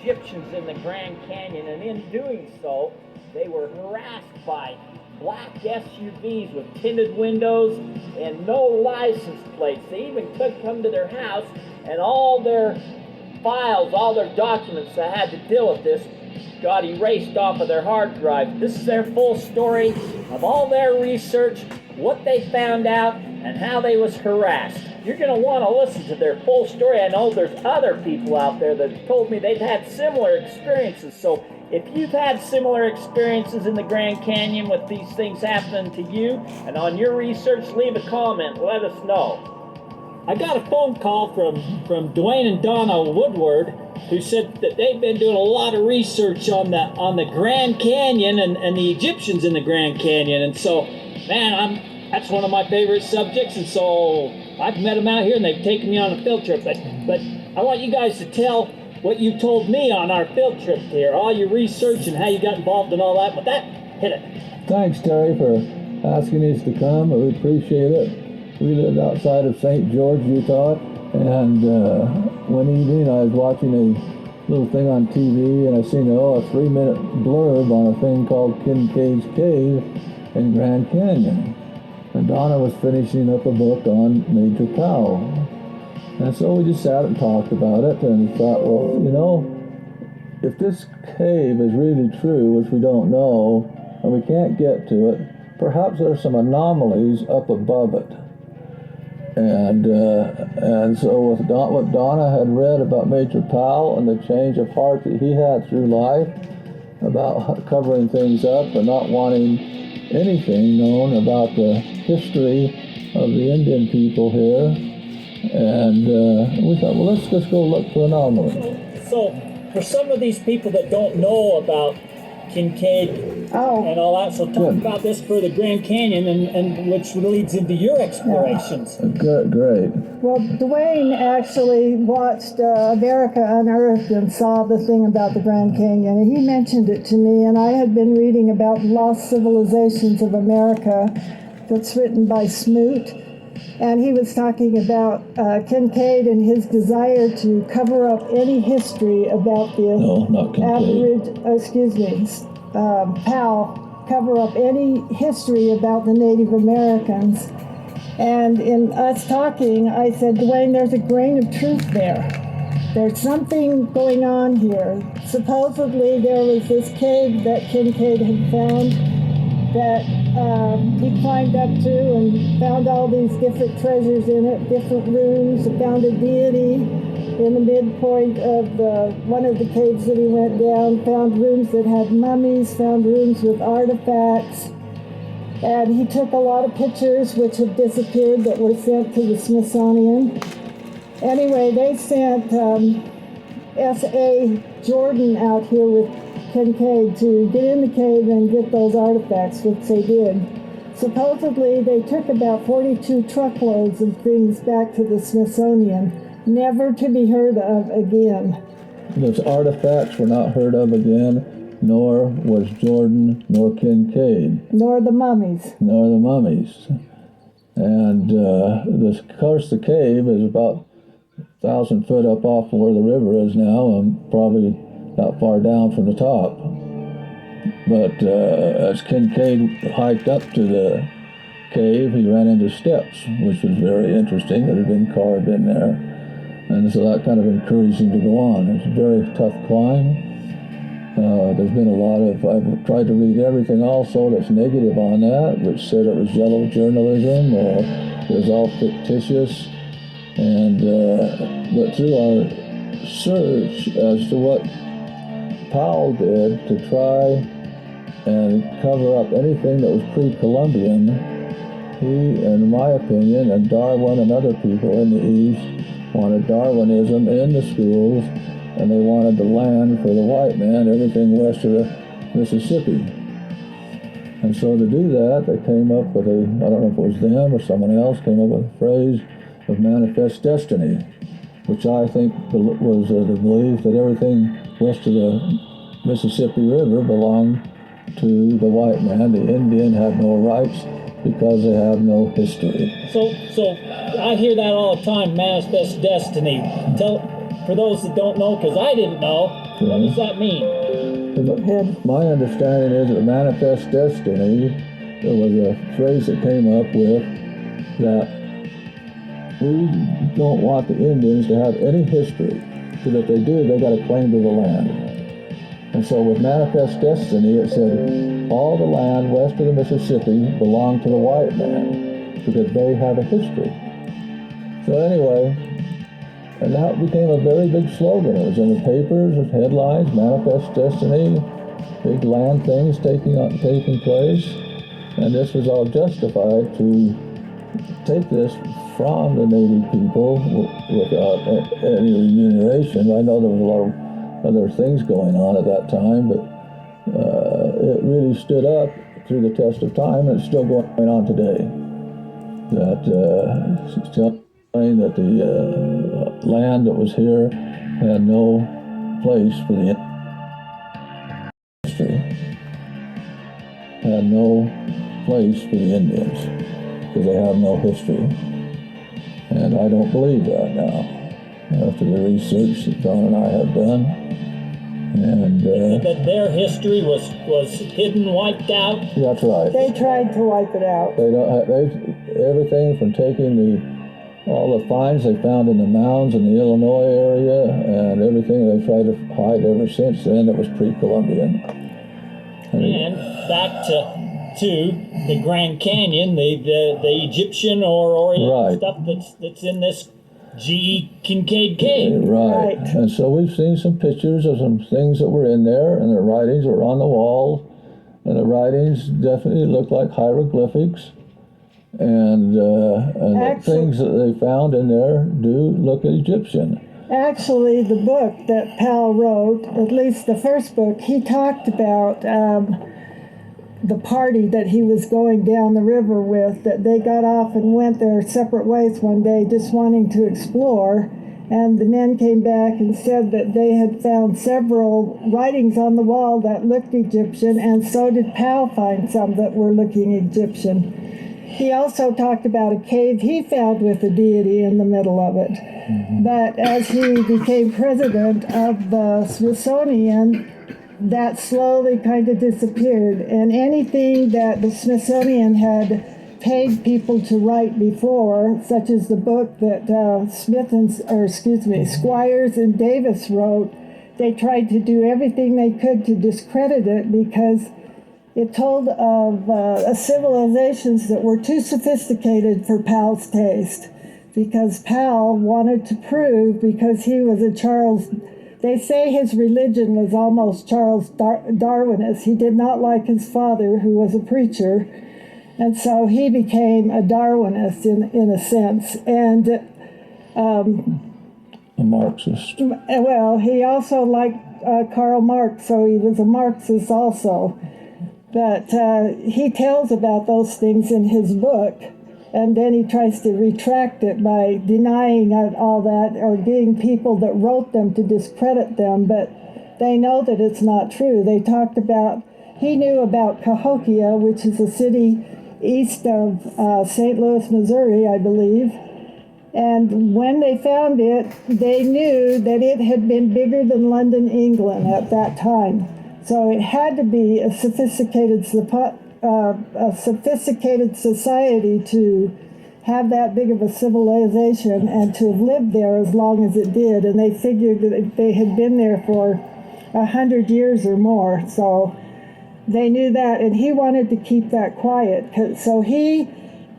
Egyptians in the Grand Canyon, and in doing so, they were harassed by black SUVs with tinted windows and no license plates. They even could come to their house, and all their files, all their documents that had to deal with this got erased off of their hard drive. This is their full story of all their research, what they found out, and how they was harassed. You're going to want to listen to their full story. I know there's other people out there that told me they've had similar experiences. So if you've had similar experiences in the Grand Canyon with these things happening to you, and on your research, leave a comment. Let us know. I got a phone call from Dwayne and Donna Woodward, who said that they've been doing a lot of research on the Grand Canyon and the Egyptians in the Grand Canyon. And so, man, that's one of my favorite subjects. And so I've met them out here, and they've taken me on a field trip. But I want you guys to tell what you told me on our field trip here, all your research and how you got involved and all that. With that, hit it. Thanks, Terry, for asking us to come. We appreciate it. We lived outside of St. George, Utah, and one evening I was watching a little thing on TV, and I seen a 3-minute blurb on a thing called Kincaid's Cave in Grand Canyon. And Donna was finishing up a book on Major Powell. And so we just sat and talked about it and thought, well, if this cave is really true, which we don't know, and we can't get to it, perhaps there's some anomalies up above it. And so with what Donna had read about Major Powell and the change of heart that he had through life, about covering things up and not wanting anything known about the history of the Indian people here, and we thought, well, let's just go look for anomalies. So for some of these people that don't know about Kincaid and all that, so talk about this for the Grand Canyon, and which leads into your explorations. Great. Well, Dwayne actually watched America Unearthed and saw the thing about the Grand Canyon, and he mentioned it to me, and I had been reading about Lost Civilizations of America that's written by Smoot, and he was talking about Kincaid and his desire to cover up any history about the Powell, cover up any history about the Native Americans. And in us talking, I said, Dwayne, there's a grain of truth there. There's something going on here. Supposedly there was this cave that Kincaid had found that he climbed up to and found all these different treasures in it, different rooms, found a deity in the midpoint of one of the caves that he went down, found rooms that had mummies, found rooms with artifacts, and he took a lot of pictures which have disappeared that were sent to the Smithsonian. Anyway, they sent S.A. Jordan out here with Kincaid to get in the cave and get those artifacts, which they did. Supposedly, they took about 42 truckloads of things back to the Smithsonian, never to be heard of again. Those artifacts were not heard of again, nor was Jordan, nor Kincaid. Nor the mummies. And, of course, the cave is about 1,000 foot up off where the river is now, and probably not far down from the top. But as Kincaid hiked up to the cave, he ran into steps, which was very interesting, that had been carved in there. And so that kind of encouraged him to go on. It's a very tough climb. There's been a lot of, I've tried to read everything also that's negative on that, which said it was yellow journalism or it was all fictitious. And but through our search as to what Powell did to try and cover up anything that was pre-Columbian, he, in my opinion, and Darwin and other people in the East wanted Darwinism in the schools, and they wanted the land for the white man, everything west of the Mississippi. And so to do that, they came up with I don't know if it was them or someone else, came up with a phrase of manifest destiny, which I think was the belief that everything west of the Mississippi River belonged to the white man. The Indian had no rights because they have no history. So I hear that all the time, manifest destiny. For those that don't know, because I didn't know, What does that mean? My understanding is that Manifest Destiny, there was a phrase that came up with that we don't want the Indians to have any history, because if they do, they got a claim to the land. And so with Manifest Destiny, it said all the land west of the Mississippi belonged to the white man, because they have a history. So anyway, and that became a very big slogan. It was in the papers with headlines, Manifest Destiny, big land things taking place. And this was all justified to take this from the Native people without any remuneration. I know there was a lot of other things going on at that time, but it really stood up through the test of time, and it's still going on today. That saying that the land that was here had no place for the history, had no place for the Indians, because they have no history. And I don't believe that now, after the research that John and I have done. And that their history was hidden, wiped out. That's right. They tried to wipe it out. Everything from taking all the finds they found in the mounds in the Illinois area, and everything they've tried to hide ever since then that was pre-Columbian. And back to the Grand Canyon, the Egyptian or Oriental stuff that's in this G.E. Kincaid cave. Right. And so we've seen some pictures of some things that were in there, and the writings were on the wall, and the writings definitely look like hieroglyphics. And the things that they found in there do look Egyptian. Actually, the book that Powell wrote, at least the first book, he talked about the party that he was going down the river with, that they got off and went their separate ways one day just wanting to explore. And the men came back and said that they had found several writings on the wall that looked Egyptian, and so did Powell find some that were looking Egyptian. He also talked about a cave he found with a deity in the middle of it. Mm-hmm. But as he became president of the Smithsonian, that slowly kind of disappeared. And anything that the Smithsonian had paid people to write before, such as the book that Squires and Davis wrote, they tried to do everything they could to discredit it, because it told of civilizations that were too sophisticated for Powell's taste, because Powell wanted to prove, because he was a they say his religion was almost Charles Darwinist. He did not like his father, who was a preacher, and so he became a Darwinist in a sense, and a Marxist. Well, he also liked Karl Marx, so he was a Marxist also. But he tells about those things in his book, and then he tries to retract it by denying all that, or getting people that wrote them to discredit them, but they know that it's not true. They talked about, he knew about Cahokia, which is a city east of St. Louis, Missouri, I believe, and when they found it, they knew that it had been bigger than London, England at that time. So it had to be a sophisticated society to have that big of a civilization and to have lived there as long as it did. And they figured that they had been there for 100 years or more. So they knew that, and he wanted to keep that quiet. So he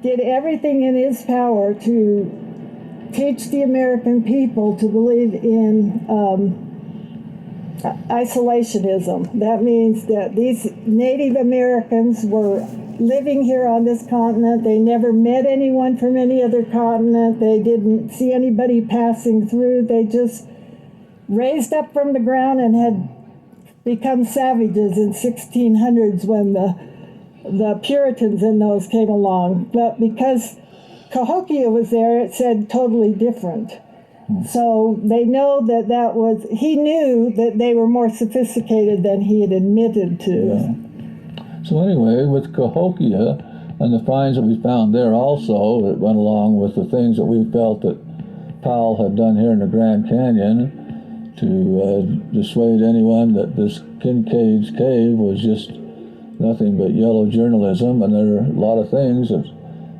did everything in his power to teach the American people to believe in isolationism. That means that these Native Americans were living here on this continent. They never met anyone from any other continent. They didn't see anybody passing through. They just raised up from the ground and had become savages in 1600s when the Puritans and those came along. But because Cahokia was there, it said totally different. So they know that he knew that they were more sophisticated than he had admitted to. Yeah. So anyway, with Cahokia and the finds that we found there also, it went along with the things that we felt that Powell had done here in the Grand Canyon dissuade anyone that this Kincaid's Cave was just nothing but yellow journalism, and there are a lot of things that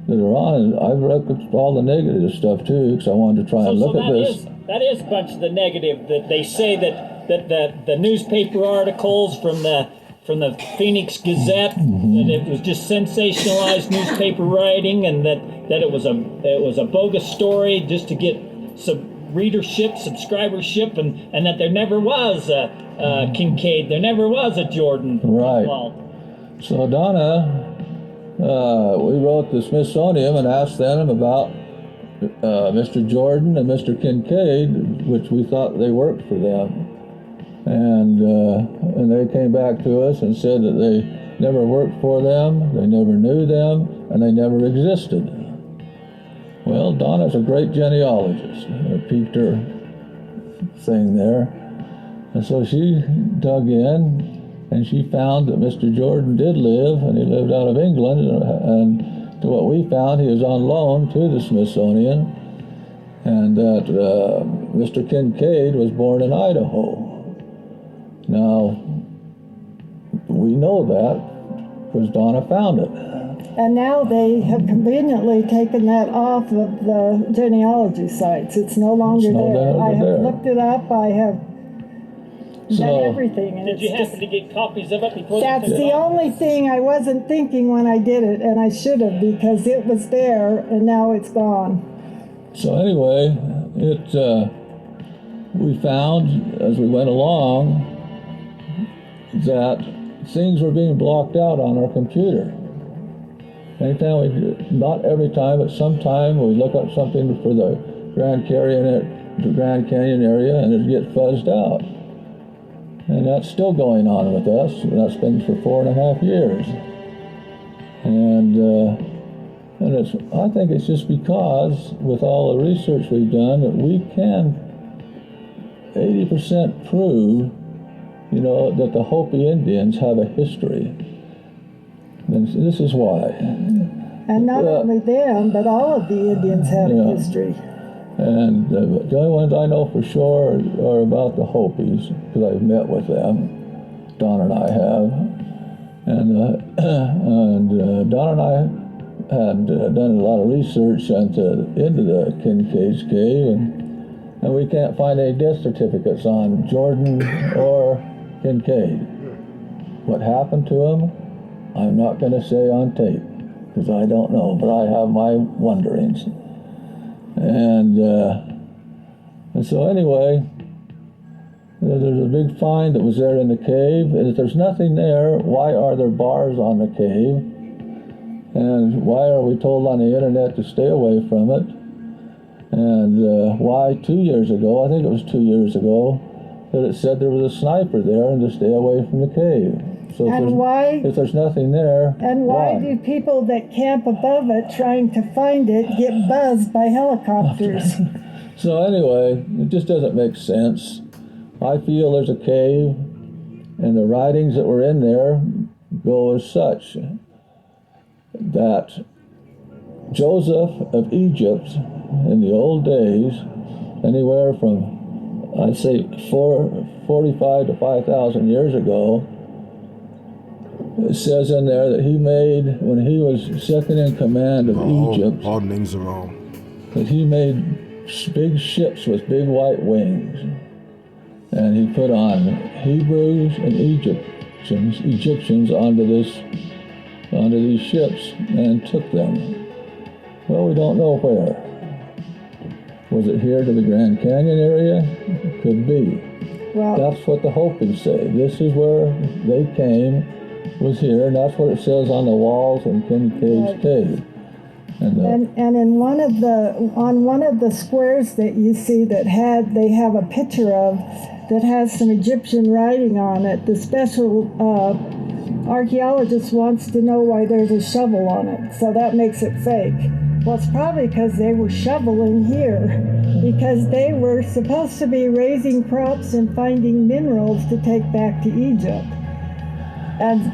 are on it. I've looked at all the negative stuff too, because I wanted to try and look at this. That is a bunch of the negative, that they say that the newspaper articles from the Phoenix Gazette, that it was just sensationalized newspaper writing, and that it was a bogus story just to get some readership, subscribership, and that there never was a Kincaid, there never was a Jordan Right. involved. So Donna, we wrote the Smithsonian and asked them about Mr. Jordan and Mr. Kincaid, which we thought they worked for them. And they came back to us and said that they never worked for them, they never knew them, and they never existed. Well, Donna's a great genealogist. It piqued her thing there. And so she dug in, and she found that Mr. Jordan did live, and he lived out of England, and to what we found, he was on loan to the Smithsonian, and that Mr. Kincaid was born in Idaho. Now, we know that because Donna found it. And now they have conveniently taken that off of the genealogy sites. It's no longer there. I have looked it up. I have done everything. And Did you happen to get copies of it before? That's the only thing I wasn't thinking when I did it, and I should have, because it was there and now it's gone. So anyway, we found as we went along that things were being blocked out on our computer. Not every time, but sometime we look up something for the Grand Canyon area, and it gets fuzzed out. And that's still going on with us. And that's been for 4.5 years. And I think it's just because, with all the research we've done, that we can 80% prove, that the Hopi Indians have a history. And this is why. And not only them, but all of the Indians have a history. And the only ones I know for sure are about the Hopis, because I've met with them. Don and I have. And Don and I had done a lot of research into the Kincaid's Cave, and we can't find any death certificates on Jordan or Kincaid. What happened to them, I'm not going to say on tape, because I don't know, but I have my wonderings. And so anyway, there's a big find that was there in the cave, and if there's nothing there, why are there bars on the cave? And why are we told on the internet to stay away from it? And why 2 years ago, I think it was 2 years ago, that it said there was a sniper there and to stay away from the cave. So if there's nothing there, and why do people that camp above it trying to find it get buzzed by helicopters? So anyway, it just doesn't make sense. I feel there's a cave, and the writings that were in there go as such, that Joseph of Egypt in the old days, anywhere from, I'd say, 45 to 5,000 years ago, it says in there that he made, when he was second in command of Egypt, all names are wrong, that he made big ships with big white wings, and he put on Hebrews and Egyptians onto these ships and took them. Well, we don't know where. Was it here to the Grand Canyon area? Could be. Well, that's what the Hopis say. This is where they came, was here, and that's what it says on the walls in Kincaid's Cave. And in on one of the squares that you see they have a picture of that has some Egyptian writing on it. The special archaeologist wants to know why there's a shovel on it, so that makes it fake. Well, it's probably because they were shoveling here, because they were supposed to be raising crops and finding minerals to take back to Egypt. And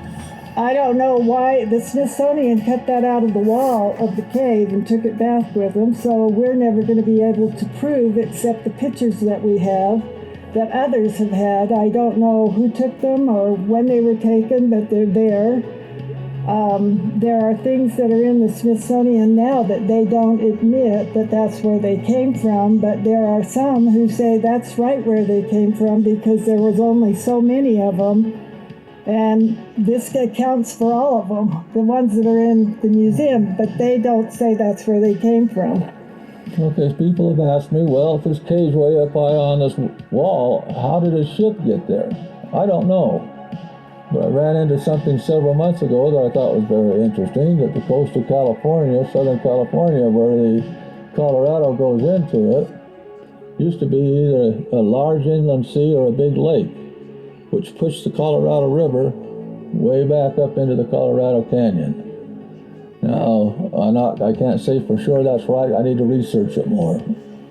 I don't know why the Smithsonian cut that out of the wall of the cave and took it back with them, so we're never going to be able to prove, except the pictures that we have, that others have had. I don't know who took them or when they were taken, but they're there. There are things that are in the Smithsonian now that they don't admit that that's where they came from, but there are some who say that's right where they came from because there was only so many of them, and this accounts for all of them, the ones that are in the museum, but they don't say that's where they came from. Okay, people have asked me, well, if this cave's way up high on this wall, how did a ship get there? I don't know. But I ran into something several months ago that I thought was very interesting, that the coast of California, Southern California, where the Colorado goes into it, used to be either a large inland sea or a big lake, which pushed the Colorado River way back up into the Colorado Canyon. Now, I can't say for sure that's right. I need to research it more,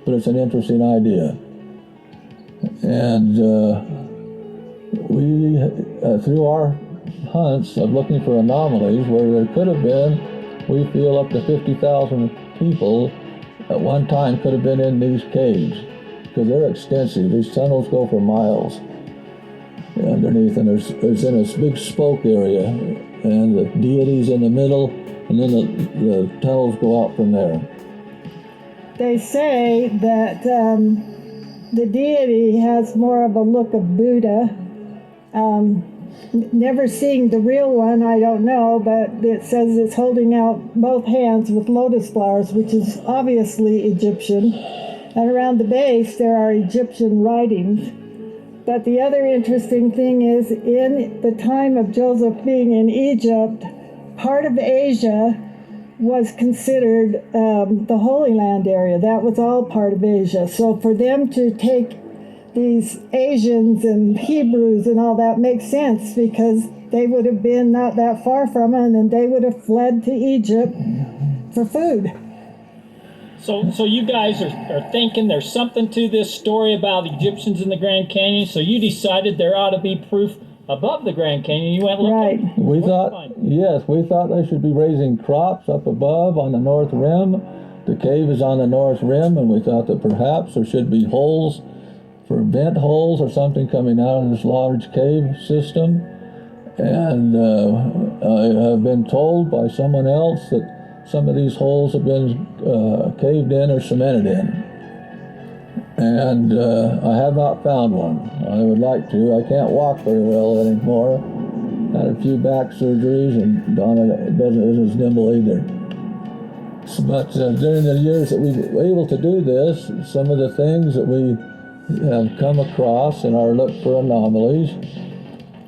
but it's an interesting idea. And we, through our hunts of looking for anomalies where there could have been, we feel up to 50,000 people at one time could have been in these caves, because they're extensive. These tunnels go for miles underneath, and there's in a big spoke area, and the deity's in the middle, and then the tunnels go out from there. They say that the deity has more of a look of Buddha. Never seeing the real one, I don't know, but it says it's holding out both hands with lotus flowers, which is obviously Egyptian. And around the base there are Egyptian writings. But the other interesting thing is, in the time of Joseph being in Egypt, part of Asia was considered the Holy Land area. That was all part of Asia. So for them to take these Asians and Hebrews and all that makes sense, because they would have been not that far from it, and they would have fled to Egypt for food. So you guys are thinking there's something to this story about the Egyptians in the Grand Canyon, so you decided there ought to be proof above the Grand Canyon. You went looking. Right. We thought they should be raising crops up above on the north rim. The cave is on the north rim, and we thought that perhaps there should be holes for vent holes or something coming out of this large cave system. And I have been told by someone else that some of these holes have been caved in or cemented in. And I have not found one. I would like to. I can't walk very well anymore. Had a few back surgeries, and Donna isn't as nimble either. But during the years that we've been able to do this, some of the things that we have come across in our look for anomalies,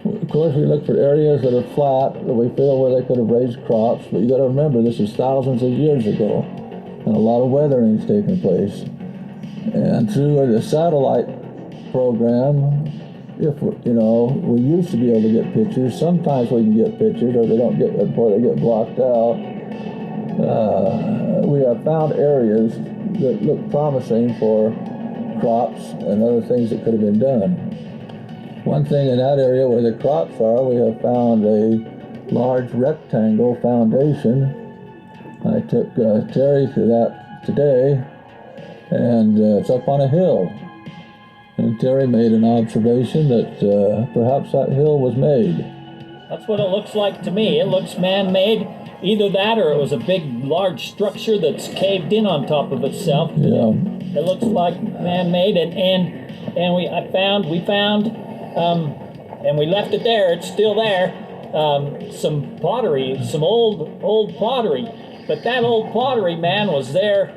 of course we look for areas that are flat, that we feel where they could have raised crops, but you got to remember this is thousands of years ago, and a lot of weathering's taken place. And through the satellite program, we used to be able to get pictures. Sometimes we can get pictures, or they don't get before they get blocked out. We have found areas that look promising for crops and other things that could have been done. One thing in that area where the crops are, we have found a large rectangle foundation. I took Terry to that today, and it's up on a hill. And Terry made an observation that perhaps that hill was made. That's what it looks like to me. It looks man-made. Either that, or it was a big, large structure that's caved in on top of itself. Yeah. It looks like man-made, and we found, and we left it there. It's still there. Some pottery, some old pottery, but that old pottery, man, was there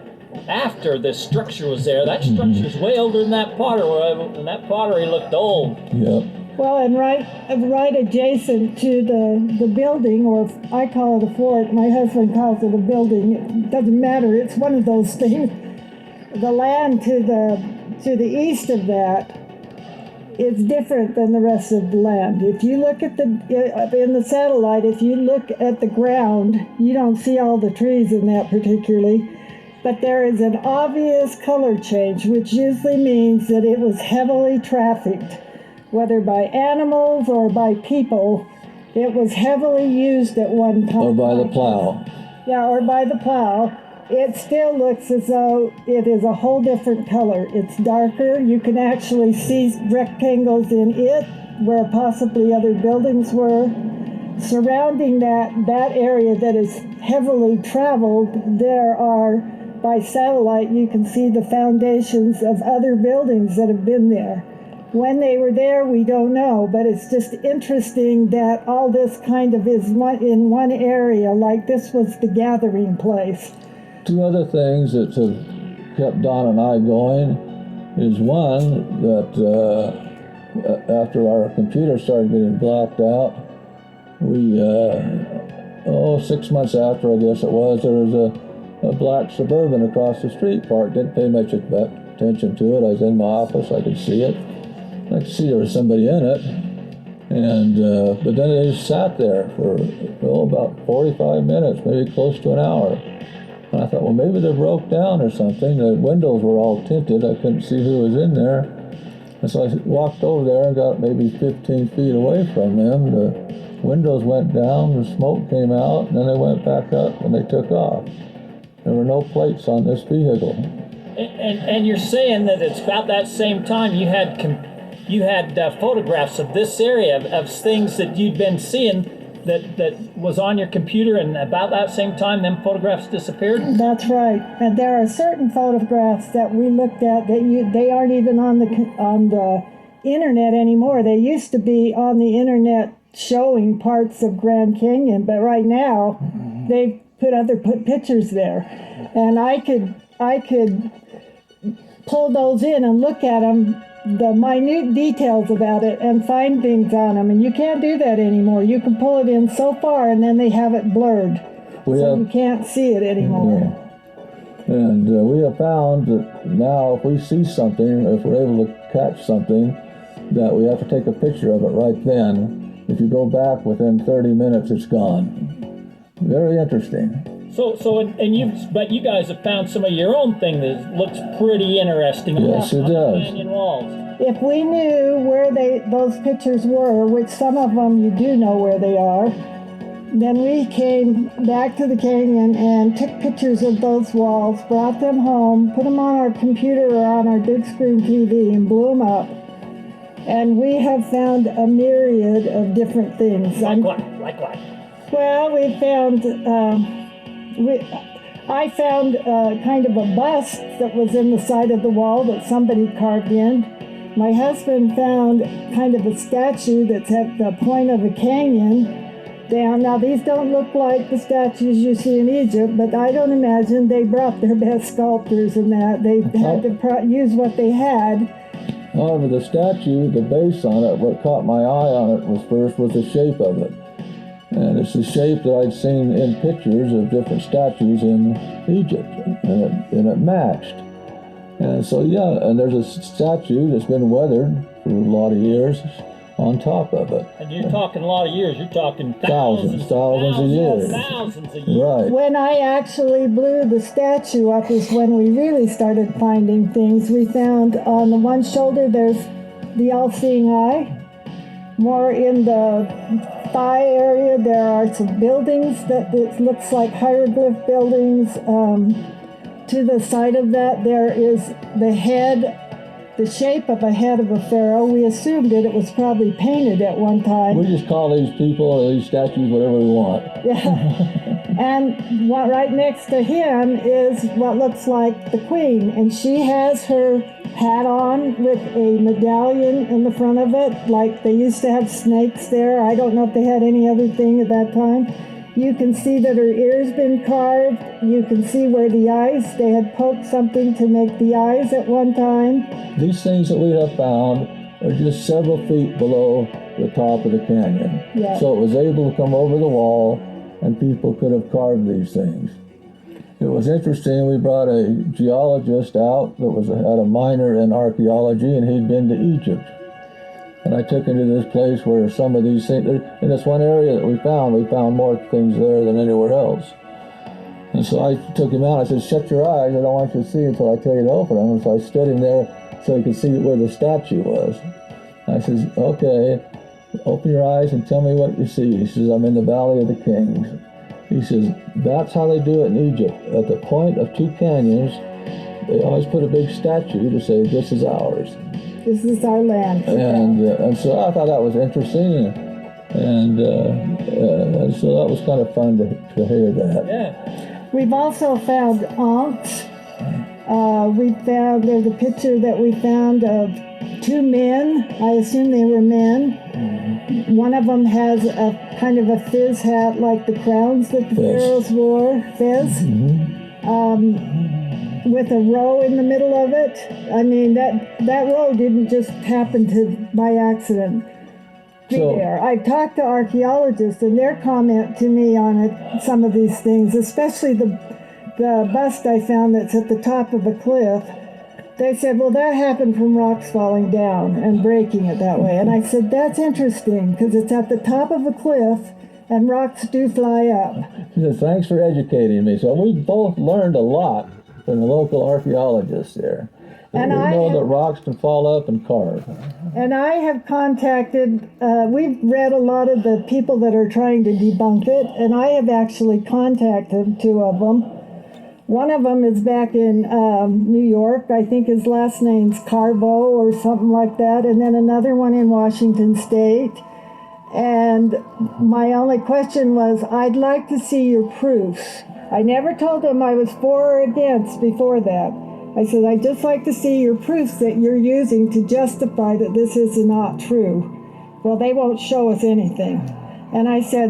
after this structure was there. That structure's way older than that pottery, and that pottery looked old. Yep. Well, and right adjacent to the building, or I call it a fort, my husband calls it a building, it doesn't matter, it's one of those things. The land to the east of that is different than the rest of the land. If you look at in the satellite, if you look at the ground, you don't see all the trees in that particularly, but there is an obvious color change, which usually means that it was heavily trafficked. Whether by animals or by people, it was heavily used at one time. Or by the plow. Yeah, or by the plow. it still looks as though it is a whole different color. It's darker. You can actually see rectangles in it where possibly other buildings were. Surrounding that area that is heavily traveled, there are, by satellite, you can see the foundations of other buildings that have been there. When they were there, we don't know, but it's just interesting that all this kind of is in one area, like this was the gathering place. Two other things that have kept Don and I going is one, that after our computer started getting blacked out, we, 6 months after, I guess it was, there was a black Suburban across the street parked. Didn't pay much attention to it. I was in my office, I could see it. I could see there was somebody in it. And but then they just sat there for about 45 minutes, maybe close to an hour. And I thought, well, maybe they broke down or something. The windows were all tinted. I couldn't see who was in there. And so I walked over there and got maybe 15 feet away from them. The windows went down, the smoke came out, and then they went back up and they took off. There were no plates on this vehicle. And you're saying that it's about that same time you had photographs of this area of things that you'd been seeing that was on your computer, and about that same time them photographs disappeared? That's right. And there are certain photographs that we looked at that they aren't even on the internet anymore. They used to be on the internet showing parts of Grand Canyon, but right now they've put pictures there, and I could pull those in and look at them, the minute details about it, and find things on them, and you can't do that anymore. You can pull it in so far and then they have it blurred, you can't see it anymore. Yeah. And we have found that now if we see something, if we're able to catch something, that we have to take a picture of it right then. If you go back within 30 minutes, it's gone. Very interesting. But you guys have found some of your own thing that looks pretty interesting. Yes, it does. Canyon walls. If we knew where those pictures were, which some of them you do know where they are, then we came back to the canyon and took pictures of those walls, brought them home, put them on our computer or on our big screen TV, and blew them up. And we have found a myriad of different things. Like what? Well, we found, I found kind of a bust that was in the side of the wall that somebody carved in. My husband found kind of a statue that's at the point of a canyon down. Now, these don't look like the statues you see in Egypt, but I don't imagine they brought their best sculptors in that. They had to use what they had. However, the statue, the base on it, what caught my eye on it was the shape of it. And it's the shape that I'd seen in pictures of different statues in Egypt, and it matched. And so, and there's a statue that's been weathered for a lot of years on top of it. And you're talking a lot of years, you're talking thousands of years. Thousands of years. Right. When I actually blew the statue up is when we really started finding things. We found on the one shoulder there's the all-seeing eye. More in the thigh area there are some buildings that it looks like hieroglyph buildings. To the side of that there is the head, the shape of a head of a pharaoh. We assumed it was probably painted at one time. We just call these people or these statues whatever we want. Yeah. And right next to him is what looks like the queen, and she has her hat on with a medallion in the front of it, like they used to have snakes there. I don't know if they had any other thing at that time. You can see that her ear's been carved. You can see where the eyes, they had poked something to make the eyes at one time. These things that we have found are just several feet below the top of the canyon. Yeah. So it was able to come over the wall and people could have carved these things. It was interesting, we brought a geologist out that had a minor in archaeology, and he'd been to Egypt. And I took him to this place where some of these things, in this one area that we found more things there than anywhere else. And so I took him out, I said, shut your eyes, I don't want you to see until I tell you to open them. And so I stood him there so he could see where the statue was. I said, okay, open your eyes and tell me what you see. He says, I'm in the Valley of the Kings. He says, that's how they do it in Egypt. At the point of two canyons, they always put a big statue to say, this is ours. This is our land. And so I thought that was interesting. And so that was kind of fun to hear that. Yeah. We've also found ankhs. There's a picture that we found of two men. I assume they were men. Mm-hmm. One of them has a kind of a fez hat like the crowns that the pharaohs wore, fez, with a row in the middle of it. I mean, that row didn't just happen by accident. There. I've talked to archaeologists, and their comment to me on some of these things, especially the bust I found that's at the top of a cliff, they said, well, that happened from rocks falling down and breaking it that way. And I said, that's interesting, because it's at the top of a cliff, and rocks do fly up. She said, thanks for educating me. So we both learned a lot from the local archaeologists there. And we know that rocks can fall up and carve. And I have contacted, we've read a lot of the people that are trying to debunk it, and I have actually contacted two of them. One of them is back in New York. I think his last name's Carbo or something like that. And then another one in Washington State. And my only question was, I'd like to see your proofs. I never told them I was for or against before that. I said, I'd just like to see your proofs that you're using to justify that this is not true. Well, they won't show us anything. And I said,